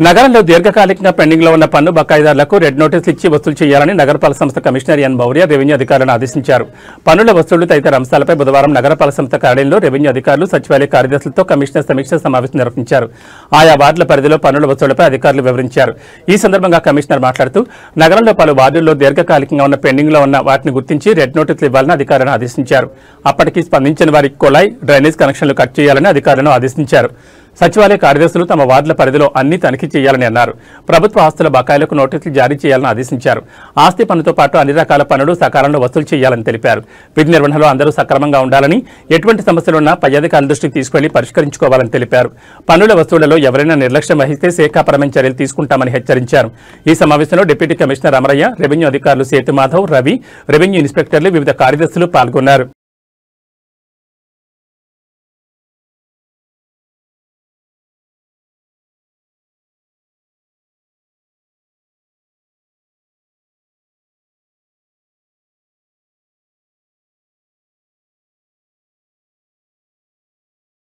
నగరంలో దీర్ఘకాలికంగా పెండింగ్లో ఉన్న పన్ను బకాయిదారులకు రెడ్ నోటీసులు ఇచ్చి వసూలు చేయాలని నగరపాలక సంస్థ కమిషనర్ ఎన్ మౌర్య రెవెన్యూ అధికారులను ఆదేశించారు. పన్నుల వసూళ్లు తదితర అంశాలపై బుధవారం నగరపాలక సంస్థ కార్యాలయంలో రెవెన్యూ అధికారులు, సచివాలయ కార్యదర్శులతో కమిషనర్ సమీక్ష సమావేశం నిర్వహించారు. ఆయా వార్డుల పరిధిలో పన్నుల వసూళ్లపై అధికారులు వివరించారు. ఈ సందర్భంగా కమిషనర్ మాట్లాడుతూ నగరంలో పలు వార్డుల్లో దీర్ఘకాలికంగా ఉన్న పెండింగ్లో ఉన్న వాటిని గుర్తించి రెడ్ నోటీసులు ఇవ్వాలని అధికారులను ఆదేశించారు. అప్పటికి స్పందించిన వారికి కొళాయి, డ్రైనేజ్ కనెక్షన్లు కట్ చేయాలని అధికారులను ఆదేశించారు. సచివాలయ కార్యదర్శులు తమ వార్డుల పరిధిలో అన్ని తనిఖీ చేయాలని అన్నారు. ప్రభుత్వ ఆస్తుల బకాయిలకు నోటీసులు జారీ చేయాలని ఆదేశించారు. ఆస్తి పన్నుతో పాటు అన్ని రకాల పన్నులు సకాలంలో వసూలు చేయాలని తెలిపారు. విధి నిర్వహణలో అందరూ సక్రమంగా ఉండాలని, ఎటువంటి సమస్యలున్నా పై అధికారుల దృష్టికి తీసుకెళ్లి పరిష్కరించుకోవాలని తెలిపారు. పన్నుల వసూళ్లలో ఎవరైనా నిర్లక్ష్యం వహిస్తే శాఖాపరమైన చర్యలు తీసుకుంటామని హెచ్చరించారు. ఈ సమావేశంలో డిప్యూటీ కమిషనర్ అమరయ్య, రెవెన్యూ అధికారులు సేతు మాధవ్, రవి, రెవెన్యూ ఇన్స్పెక్టర్లు, వివిధ కార్యదర్శులు పాల్గొన్నారు.